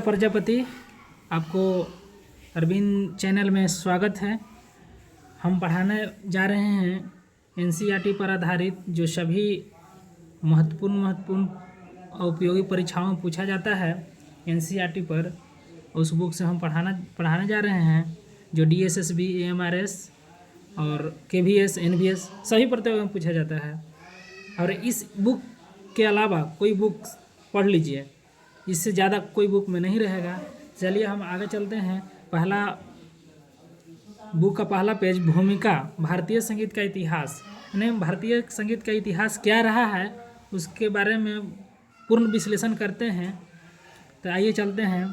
प्रजापति, आपको अरविंद चैनल में स्वागत है। हम पढ़ाने जा रहे हैं एनसीईआरटी पर आधारित जो सभी महत्वपूर्ण और उपयोगी परीक्षाओं में पूछा जाता है एनसीईआरटी पर, उस बुक से हम पढ़ाने जा रहे हैं जो डीएसएसबी, एएमआरएस और केवीएस, एनवीएस सभी प्रतियोगियों में पूछा जाता है। और इस बुक के अलावा कोई बुक पढ़ लीजिए, इससे ज़्यादा कोई बुक में नहीं रहेगा। चलिए हम आगे चलते हैं। बुक का पहला पेज, भूमिका, भारतीय संगीत का इतिहास। यानी भारतीय संगीत का इतिहास क्या रहा है उसके बारे में पूर्ण विश्लेषण करते हैं। तो आइए चलते हैं।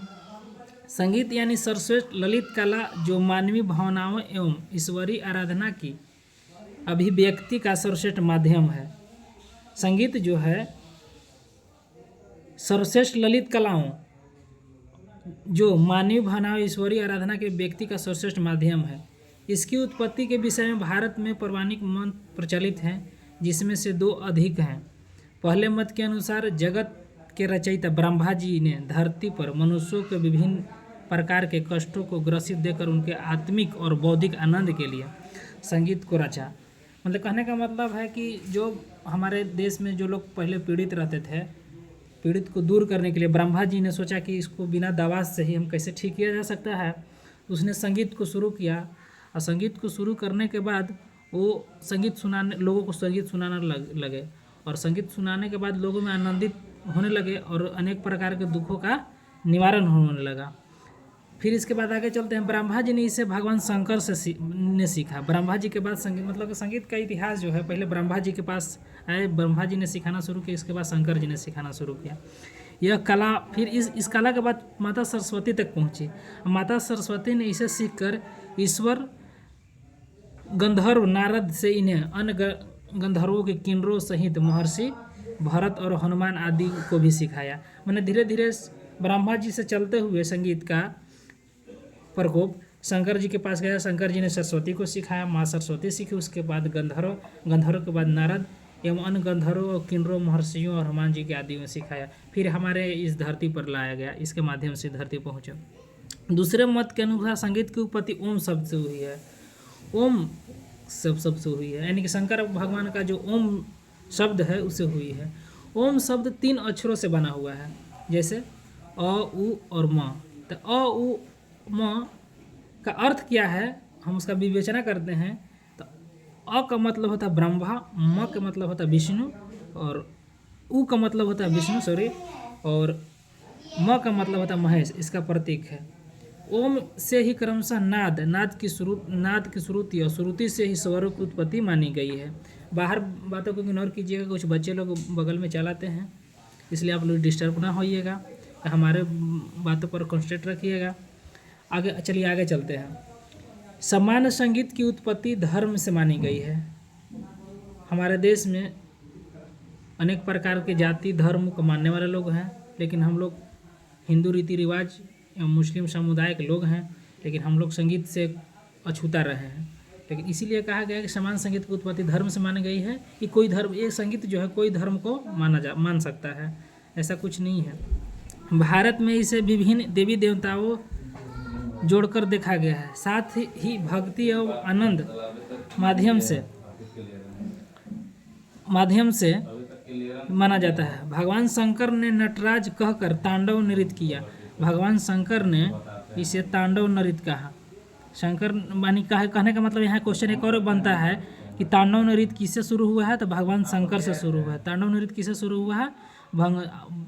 संगीत यानी सर्वश्रेष्ठ ललित कला जो मानवीय भावनाओं एवं ईश्वरीय आराधना की अभिव्यक्ति का सर्वश्रेष्ठ माध्यम है। संगीत जो है सर्वश्रेष्ठ ललित कलाओं जो मानवीय भावनाओं ईश्वरीय आराधना के व्यक्ति का सर्वश्रेष्ठ माध्यम है। इसकी उत्पत्ति के विषय में भारत में पौराणिक मत प्रचलित हैं, जिसमें से दो अधिक हैं। पहले मत के अनुसार जगत के रचयिता ब्रह्मा जी ने धरती पर मनुष्यों के विभिन्न प्रकार के कष्टों को ग्रसित देकर उनके आत्मिक और बौद्धिक आनंद के लिए संगीत को रचा। मतलब कहने का मतलब है कि जो हमारे देश में जो लोग पहले पीड़ित रहते थे, पीड़ित को दूर करने के लिए ब्रह्मा जी ने सोचा कि इसको बिना दवा से ही हम कैसे ठीक किया जा सकता है। उसने संगीत को शुरू किया और संगीत को शुरू करने के बाद वो लोगों को संगीत सुनाना लगे और संगीत सुनाने के बाद लोगों में आनंदित होने लगे और अनेक प्रकार के दुखों का निवारण होने लगा। फिर इसके बाद आगे चलते हैं। ब्रह्मा जी ने इसे भगवान शंकर से ने सीखा। ब्रह्मा जी के बाद संगीत, मतलब कि संगीत का इतिहास जो है, पहले ब्रह्मा जी के पास आए, ब्रह्मा जी ने सिखाना शुरू किया, इसके बाद शंकर जी ने सिखाना शुरू किया यह कला। फिर इस कला के बाद माता सरस्वती तक पहुंची। माता सरस्वती ने इसे सीखकर ईश्वर गंधर्व नारद से इन्हें अन्य गंधर्वों के किन्नरों सहित महर्षि भरत और हनुमान आदि को भी सिखाया। मैंने धीरे धीरे ब्रह्मा जी से चलते हुए संगीत का प्रकोप शंकर जी के पास गया। शंकर जी ने सरस्वती को सिखाया, माँ सरस्वती सीखी, उसके बाद गंधर्व के बाद नारद एवं अन्य गंधर्वों और किन्नरों महर्षियों और हनुमान जी के आदि में सिखाया। फिर हमारे इस धरती पर लाया गया, इसके माध्यम से धरती पहुँचा। दूसरे मत के अनुसार संगीत की उत्पत्ति ओम शब्द से हुई है। ओम शब्द से हुई है, यानी कि शंकर भगवान का जो ओम शब्द है उससे हुई है। ओम शब्द 3 अक्षरों से बना हुआ है, जैसे अ, उ और म। तो अ, उ, म का अर्थ क्या है हम उसका विवेचना करते हैं। तो अ का मतलब होता है ब्रह्मा, म का मतलब होता है विष्णु और उ का मतलब होता है विष्णु और म का मतलब होता है महेश, इसका प्रतीक है। ओम से ही क्रमशः नाद की श्रुति और श्रुति से ही स्वर की उत्पत्ति मानी गई है। बाहर बातों को इग्नोर कीजिएगा, कुछ बच्चे लोग बगल में चलाते हैं, इसलिए आप लोग डिस्टर्ब ना होइएगा, हमारे बातों पर कॉन्सेंट्रेट रखिएगा। चलिए आगे चलते हैं। सामान्य संगीत की उत्पत्ति धर्म से मानी गई है। हमारे देश में अनेक प्रकार के जाति धर्म को मानने वाले लोग हैं, लेकिन हम लोग हिंदू रीति रिवाज एवं मुस्लिम समुदाय के लोग हैं, लेकिन हम लोग संगीत से अछूता रहे हैं। लेकिन इसीलिए कहा गया कि समान संगीत की उत्पत्ति धर्म से मानी गई है कि कोई धर्म, ये संगीत जो है कोई धर्म को मान सकता है, ऐसा कुछ नहीं है। भारत में इसे विभिन्न देवी देवताओं जोड़कर देखा गया है, साथ ही भक्ति एवं आनंद माध्यम से माना जाता है। भगवान शंकर ने नटराज कहकर तांडव नृत्य किया। भगवान शंकर ने इसे तांडव नृत्य कहा। शंकर मानी कहने का मतलब यहाँ क्वेश्चन एक और बनता है कि तांडव नृत्य किससे शुरू हुआ है, तो भगवान शंकर से शुरू हुआ है। तांडव नृत्य किससे शुरू हुआ है,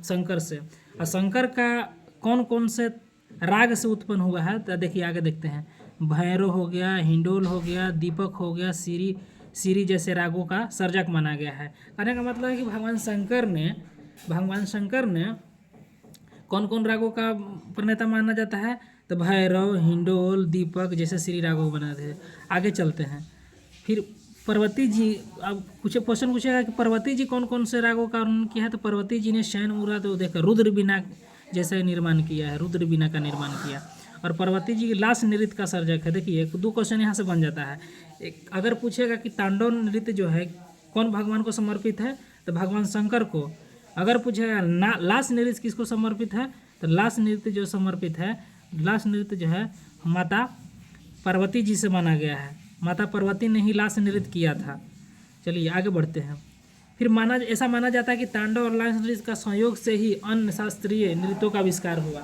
शंकर से। और शंकर का कौन कौन से राग से उत्पन्न हुआ है, तो देखिए आगे देखते हैं। भैरव हो गया, हिंडोल हो गया, दीपक हो गया, सीरी जैसे रागों का सर्जक माना गया है। कहने का मतलब है कि भगवान शंकर ने कौन कौन रागों का प्रणेता माना जाता है, तो भैरव, हिंडोल, दीपक जैसे श्री रागों को बनाते हैं। आगे चलते हैं। फिर पार्वती जी, अब कुछ क्वेश्चन पूछेगा कि पार्वती जी कौन कौन से रागों का वर्णन किया है, तो पार्वती जी ने शयन मुरा तो देखकर रुद्र बीना जैसे निर्माण किया है, रुद्र बीना का निर्माण किया। और पार्वती जी लास नृत्य का सर्जक है। देखिए 2 क्वेश्चन यहाँ से बन जाता है। अगर पूछेगा कि तांडव नृत्य जो है कौन भगवान को समर्पित है, तो भगवान शंकर को। अगर पूछेगा लास नृत्य किसको समर्पित है, तो लास्य नृत्य जो समर्पित है, लास्य नृत्य जो है माता पार्वती जी से माना गया है। माता पार्वती ने ही लास्य नृत्य किया था। चलिए आगे बढ़ते हैं। फिर ऐसा माना जाता है कि तांडव और लास्य नृत्य का संयोग से ही अन्य शास्त्रीय नृत्यों का आविष्कार हुआ।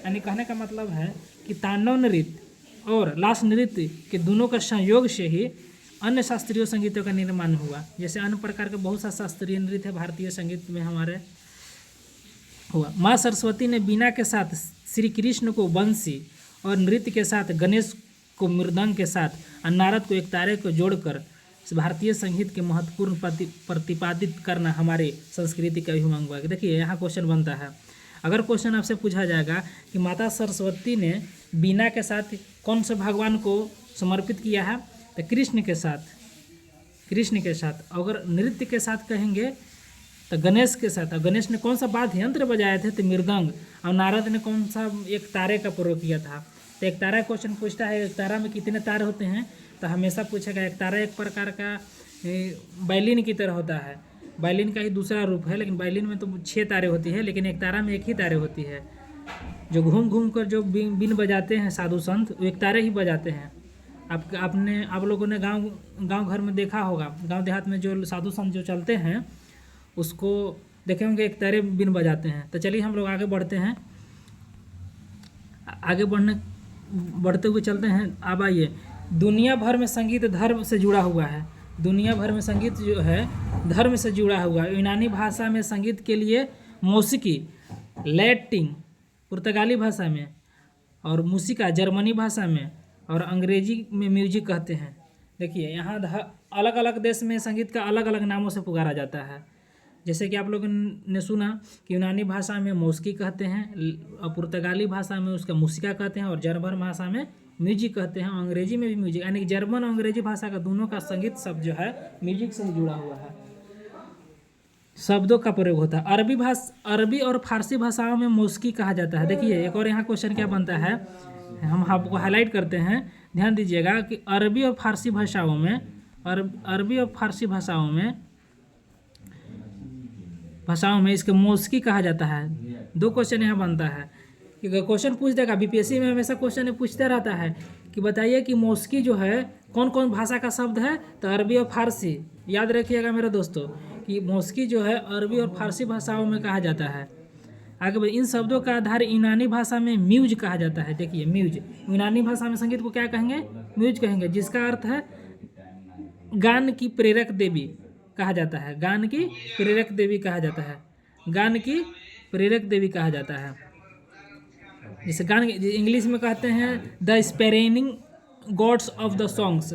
यानी कहने का मतलब है कि तांडव नृत्य और लास्य नृत्य के दोनों का संयोग से ही अन्य शास्त्रीय संगीतों का निर्माण हुआ। जैसे अन्य प्रकार के बहुत सा शास्त्रीय नृत्य भारतीय संगीत में हमारे हुआ। माँ सरस्वती ने बीना के साथ श्री कृष्ण को बंसी और नृत्य के साथ गणेश को मृदंग के साथ और नारद को एक तारे को जोड़कर भारतीय संगीत के महत्वपूर्ण प्रतिपादित करना हमारे संस्कृति का अभिमांग हुआ। देखिए यहाँ क्वेश्चन बनता है, अगर क्वेश्चन आपसे पूछा जाएगा कि माता सरस्वती ने बीना के साथ कौन से भगवान को समर्पित किया है, तो कृष्ण के साथ। अगर नृत्य के साथ कहेंगे तो गणेश के साथ। और गणेश ने कौन सा वाद्य यंत्र बजाए थे, तो मृदंग। और नारद ने कौन सा एक तारे का प्रयोग किया था। तो एक तारा क्वेश्चन पूछता है, एक तारा में कितने तारे होते हैं, तो हमेशा पूछेगा। एक तारा एक प्रकार का वायलिन की तरह होता है। वायलिन का ही दूसरा रूप है, लेकिन वायलिन में तो 6 तारे होती है, लेकिन एक तारा में एक ही तारे होती है। जो घूम घूम कर जो बीन बजाते हैं साधु संत, वो एक तारे ही बजाते हैं। आप लोगों ने गांव घर में देखा होगा, गांव देहात में जो साधु संत जो चलते हैं उसको देखे होंगे, एक तारे बीन बजाते हैं। तो चलिए हम लोग आगे बढ़ते हैं। आगे बढ़ते हुए चलते हैं। अब आइए, दुनिया भर में संगीत धर्म से जुड़ा हुआ है। दुनिया भर में संगीत जो है धर्म से जुड़ा हुआ है। यूनानी भाषा में संगीत के लिए मौसीकी, लैटिन पुर्तगाली भाषा में, और मूसिका जर्मनी भाषा में, और अंग्रेजी में म्यूजिक कहते हैं। देखिए यहाँ अलग अलग देश में संगीत का अलग अलग नामों से पुकारा जाता है। जैसे कि आप लोगों ने सुना कि यूनानी भाषा में मौसीकी कहते हैं, और पुर्तगाली भाषा में उसका मूसिका कहते हैं, और जर्मन भाषा में म्यूजिक कहते हैं, अंग्रेजी में भी म्यूजिक। यानी कि जर्मन और अंग्रेजी भाषा का दोनों का संगीत शब्द जो है म्यूजिक से ही जुड़ा हुआ है। शब्दों का प्रयोग होता है। अरबी और फारसी भाषाओं में मौसीकी कहा जाता है। देखिए एक और यहाँ क्वेश्चन क्या बनता है, हम आपको हाईलाइट करते हैं, ध्यान दीजिएगा कि अरबी और फारसी भाषाओं में इसके मौसीकी कहा जाता है। 2 क्वेश्चन यहाँ बनता है कि क्वेश्चन पूछ देगा, बीपीएससी में हमेशा क्वेश्चन पूछते रहता है कि बताइए कि मौसीकी जो है कौन कौन भाषा का शब्द है, तो अरबी और फारसी। याद रखिएगा मेरे दोस्तों कि मौसीकी जो है अरबी और फारसी भाषाओं में कहा जाता है। आगे इन शब्दों का आधार यूनानी भाषा में म्यूज कहा जाता है। देखिए म्यूज, यूनानी भाषा में संगीत को क्या कहेंगे, म्यूज कहेंगे, जिसका अर्थ है गान की प्रेरक देवी कहा जाता है। गान की प्रेरक देवी कहा जाता है। गान की प्रेरक देवी कहा जाता है। जैसे गान इंग्लिश में कहते हैं the sparring gods of the songs.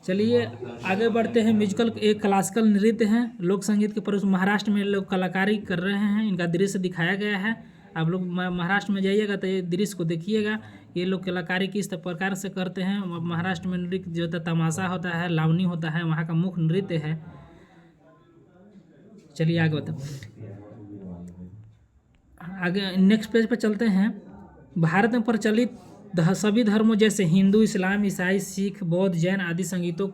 चलिए आगे बढ़ते हैं। म्यूजिकल एक क्लासिकल नृत्य हैं, लोक संगीत के प्रयोग महाराष्ट्र में लोग कलाकारी कर रहे हैं। इनका दृश्य दिखाया गया है। आप लोग महाराष्ट्र में जाइएगा तो ये दृश्य को देखिएगा, ये लोग कलाकारी किस प्रकार से करते हैं। महाराष्ट्र में नृत्य जो होता है तमाशा होता है, लावनी होता है, वहाँ का मुख्य नृत्य है। चलिए आगे आगे नेक्स्ट पेज पर चलते हैं। भारत में प्रचलित सभी धर्मों जैसे हिंदू, इस्लाम, ईसाई, सिख, बौद्ध, जैन आदि संगीतों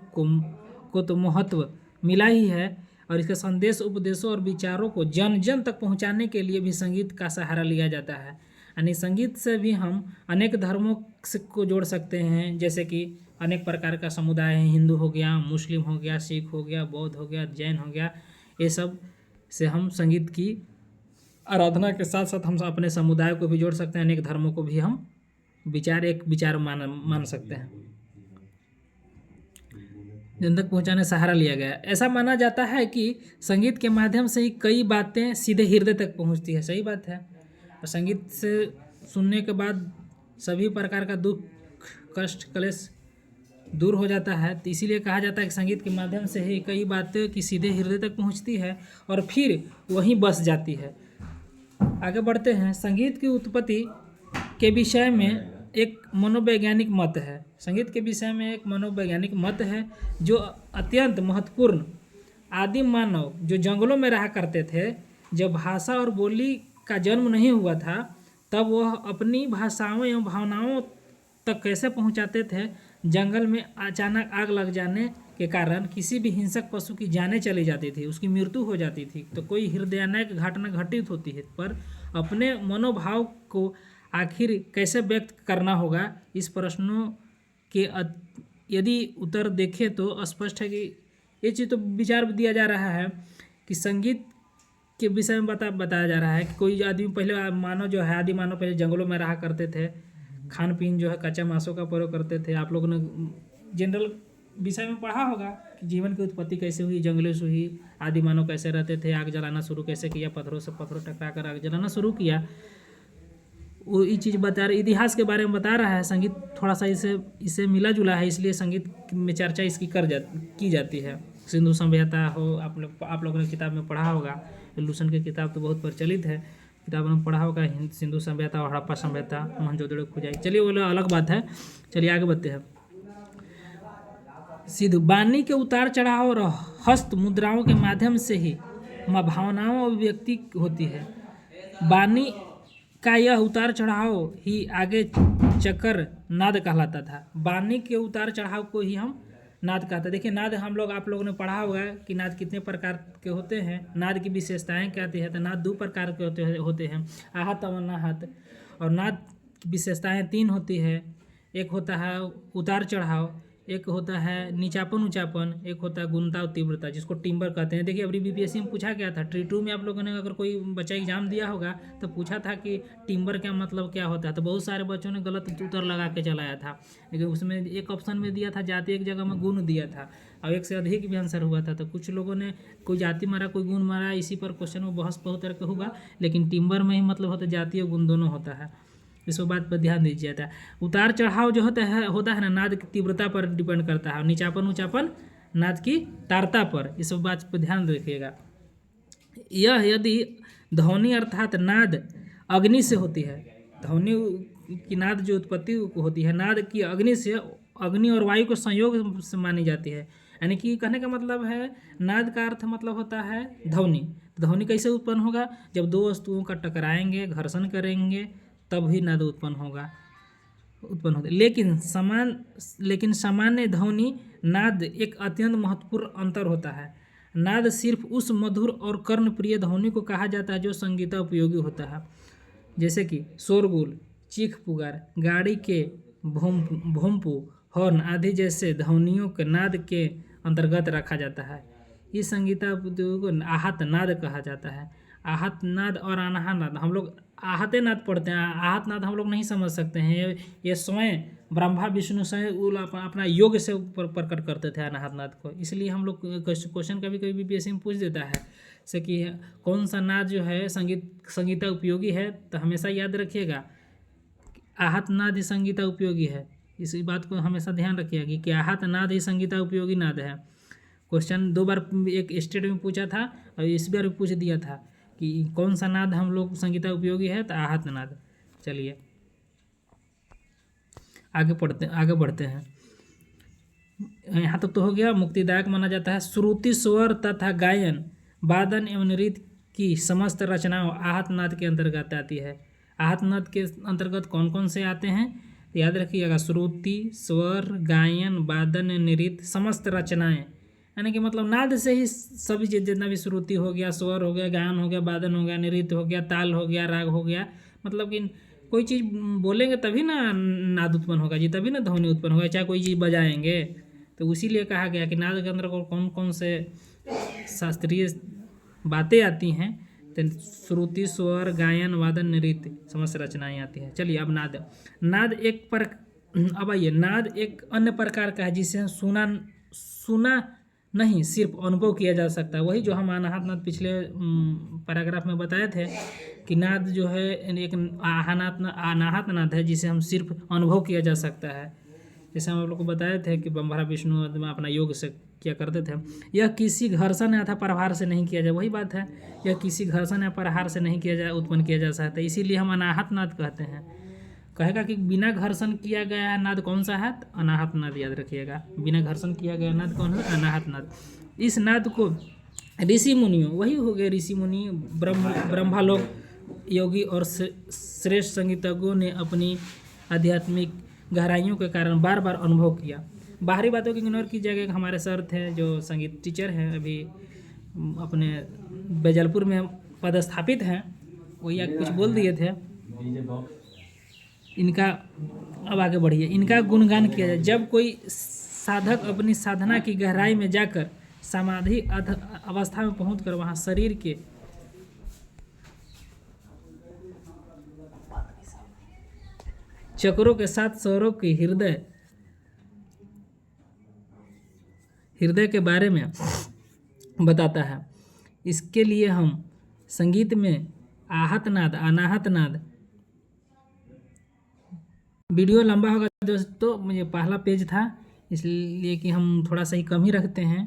को तो महत्व मिला ही है, और इसके संदेश, उपदेशों और विचारों को जन जन तक पहुंचाने के लिए भी संगीत का सहारा लिया जाता है। यानी संगीत से भी हम अनेक धर्मों को जोड़ सकते हैं। जैसे कि अनेक प्रकार का समुदाय है, हिंदू हो गया, मुस्लिम हो गया, सिख हो गया, बौद्ध हो गया, जैन हो गया। ये सब से हम संगीत की आराधना के साथ साथ हम अपने समुदाय को भी जोड़ सकते हैं, अनेक धर्मों को भी हम एक विचार मान सकते हैं। जन तक पहुँचाने सहारा लिया गया। ऐसा माना जाता है कि संगीत के माध्यम से ही कई बातें सीधे हृदय तक पहुँचती है। सही बात है। और संगीत से सुनने के बाद सभी प्रकार का दुख, कष्ट, क्लेश दूर हो जाता है। तो इसीलिए कहा जाता है कि संगीत के माध्यम से ही कई बातें की सीधे हृदय तक पहुँचती है और फिर वहीं बस जाती है। आगे बढ़ते हैं। संगीत की उत्पत्ति के विषय में एक मनोवैज्ञानिक मत है। संगीत के विषय में एक मनोवैज्ञानिक मत है जो अत्यंत महत्वपूर्ण। आदिम मानव जो जंगलों में रहा करते थे, जब भाषा और बोली का जन्म नहीं हुआ था, तब वह अपनी भाषाओं एवं भावनाओं तक कैसे पहुंचाते थे। जंगल में अचानक आग लग जाने के कारण किसी भी हिंसक पशु की जानें चली जाती थी, उसकी मृत्यु हो जाती थी, तो कोई हृदयनायक घटना घटित होती है, पर अपने मनोभाव को आखिर कैसे व्यक्त करना होगा, इस प्रश्नों के यदि उत्तर देखें तो स्पष्ट है कि ये चीज़ तो विचार दिया जा रहा है कि संगीत के विषय में बताया जा रहा है कि कोई आदमी पहले मानव जो है, आदि मानव पहले जंगलों में रहा करते थे, खान पीन जो है कच्चा मांसों का प्रयोग करते थे। आप लोगों ने जनरल विषय में पढ़ा होगा कि जीवन की उत्पत्ति कैसे हुई, जंगलों से हुई, आदि मानव कैसे रहते थे, आग जलाना शुरू कैसे किया, पत्थरों से पत्थरों टकरा कर आग जलाना शुरू किया। वो ये चीज़ बता रहा, इतिहास के बारे में बता रहा है। संगीत थोड़ा सा इससे मिला जुला है, इसलिए संगीत में चर्चा इसकी की जाती है। सिंधु सभ्यता हो, आप लोगों ने किताब में पढ़ा होगा, लूसन की किताब तो बहुत प्रचलित है, किताब में पढ़ा होगा सिंधु सभ्यता और हड़प्पा सभ्यता, मोहनजोदड़ो खुदाई। चलिए वो अलग बात है, चलिए आगे बढ़ते हैं। सिद्धू वाणी के उतार चढ़ाव और हस्त मुद्राओं के माध्यम से ही भावनाओं अभिव्यक्ति होती है। वाणी का यह उतार चढ़ाव ही आगे चक्कर नाद कहलाता था। वाणी के उतार चढ़ाव को ही हम नाद कहते हैं। देखिए नाद आप लोगों ने पढ़ा होगा कि नाद कितने प्रकार के होते हैं, नाद की विशेषताएं क्या होती है। तो नाद 2 प्रकार के होते हैं, आहत और अनाहत। और नाद की विशेषताएं 3 होती है। एक होता है उतार चढ़ाव, एक होता है नीचापन ऊंचापन, एक होता है गुणता और तीव्रता, जिसको टिम्बर कहते हैं। देखिए अभी बीपीएससी में पूछा गया था, ट्री 2 में आप लोगों ने अगर कोई बच्चा एग्जाम दिया होगा तो पूछा था कि टिम्बर क्या मतलब क्या होता है, तो बहुत सारे बच्चों ने गलत उत्तर लगा के चलाया था। लेकिन उसमें एक ऑप्शन में दिया था जाति, एक जगह में गुण दिया था, और एक से अधिक भी आंसर हुआ था। तो कुछ लोगों ने कोई जाति मारा, कोई गुण मारा, इसी पर क्वेश्चन में बहस बहुत तरह का होगा। लेकिन टिम्बर में ही मतलब होता है जाति और गुण दोनों होता है, इस बात पर ध्यान दीजिए था। उतार चढ़ाव जो होता है ना, नाद की तीव्रता पर डिपेंड करता है, और नीचापन ऊंचापन नाद की तारता पर, इस बात पर ध्यान रखिएगा। यह यदि ध्वनि अर्थात नाद अग्नि से होती है, ध्वनि की नाद जो उत्पत्ति होती है नाद की अग्नि से, अग्नि और वायु को संयोग से मानी जाती है। यानी कि कहने का मतलब है नाद का अर्थ मतलब होता है ध्वनि। ध्वनि कैसे उत्पन्न होगा, जब 2 वस्तुओं का टकराएंगे, घर्षण करेंगे, तब ही नाद उत्पन्न होते। लेकिन सामान्य ध्वनि नाद एक अत्यंत महत्वपूर्ण अंतर होता है। नाद सिर्फ उस मधुर और कर्णप्रिय ध्वनि को कहा जाता है जो संगीत उपयोगी होता है, जैसे कि शोरगुल, चीख पुकार, गाड़ी के भोंपू, हॉर्न आदि जैसे ध्वनियों के नाद के अंतर्गत रखा जाता है। इस संगीत उपयोग को आहत नाद कहा जाता है। आहत नाद और अनाहत नाद, हम लोग आहते नाद पढ़ते हैं, आहत नाद हम लोग नहीं समझ सकते हैं। ये स्वयं ब्रह्मा विष्णु स्वयं अपना योग से प्रकट करते थे अनाहत नाद को। इसलिए हम लोग क्वेश्चन कभी कभी बीपीएससी में पूछ देता है से कि कौन सा नाद जो है संगीता उपयोगी है, तो हमेशा याद रखिएगा आहत नाद ही संगीता उपयोगी है। इस बात को हमेशा ध्यान रखिएगा कि आहत नाद ही संगीता उपयोगी नाद है। क्वेश्चन 2 बार एक स्टेट में पूछा था और इस बार भी पूछ दिया था कि कौन सा नाद हम लोग संगीता उपयोगी है, तो आहत नाद। चलिए आगे बढ़ते हैं। यहाँ तक तो हो गया। मुक्तिदायक माना जाता है। श्रुति स्वर तथा गायन वादन एवं नृत्य की समस्त रचनाओं आहत नाद के अंतर्गत आती है। आहत नाद के अंतर्गत कौन कौन से आते हैं, तो याद रखिएगा श्रुति स्वर गायन वादन नृत्य समस्त रचनाएं, यानी कि मतलब नाद से ही सभी चीज़, जितना भी श्रुति हो गया, स्वर हो गया, गायन हो गया, वादन हो गया, नृत्य हो गया, ताल हो गया, राग हो गया, मतलब कि कोई चीज़ बोलेंगे तभी ना नाद उत्पन्न होगा जी, तभी ना ध्वनि उत्पन्न होगा, चाहे कोई चीज़ बजाएंगे। तो इसीलिए कहा गया कि नाद के अंदर कौन कौन से शास्त्रीय बातें आती हैं, तो श्रुति स्वर गायन वादन नृत्य समस्त रचनाएँ आती हैं। चलिए अब नाद एक अन्य प्रकार का है जिसे सुना नहीं सिर्फ अनुभव किया जा सकता है। वही जो हम अनाहत नाद पिछले पैराग्राफ में बताए थे कि नाद जो है एक अनाहत नाद है जिसे हम सिर्फ अनुभव किया जा सकता है। जैसे हम लोग को बताए थे कि ब्रह्मा विष्णु अपना योग से किया करते थे। यह किसी घर्षण अथवा प्रहार से नहीं किया जाए, वही बात है, यह किसी घर्षण या प्रहार से नहीं उत्पन्न किया जा सकता, इसीलिए हम अनाहत नाद कहते हैं। कहेगा कि बिना घर्षण किया गया नाद कौन सा है, तो अनाहत नाद याद रखिएगा। बिना घर्षण किया गया नाद कौन है, अनाहत नाद। इस नाद को ऋषि मुनियों, वही हो गए ऋषि मुनि, ब्रह्मा लोग, योगी और श्रेष्ठ संगीतज्ञों ने अपनी आध्यात्मिक गहराइयों के कारण बार बार अनुभव किया। बाहरी बातों को इग्नोर कीजिएगा। हमारे सर थे जो संगीत टीचर हैं, अभी अपने बेजलपुर में पदस्थापित हैं, वही आप कुछ बोल दिए थे। इनका अब आगे बढ़िए। इनका गुणगान किया जाए। जब कोई साधक अपनी साधना की गहराई में जाकर समाधि अवस्था में पहुंचकर वहां शरीर के चक्रों के साथ स्वरों के हृदय के बारे में बताता है। इसके लिए हम संगीत में आहत नाद, अनाहत नाद, वीडियो लंबा होगा दोस्तों, मुझे पहला पेज था इसलिए कि हम थोड़ा सा ही कम ही रखते हैं।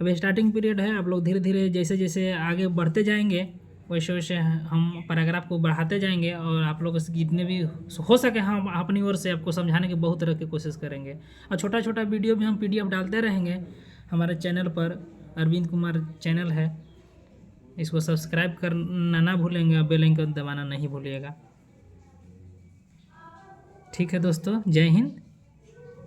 अब स्टार्टिंग पीरियड है, आप लोग धीरे धीरे जैसे जैसे आगे बढ़ते जाएंगे वैसे वैसे हम पैराग्राफ को बढ़ाते जाएंगे और आप लोग जितने भी हो सके हम अपनी ओर से आपको समझाने की बहुत तरह की कोशिश करेंगे। और छोटा छोटा वीडियो भी हम PDF डालते रहेंगे हमारे चैनल पर। अरविंद कुमार चैनल है, इसको सब्सक्राइब करना ना भूलेंगे और बेल आइकन दबाना नहीं भूलिएगा। ठीक है दोस्तों, जय हिंद।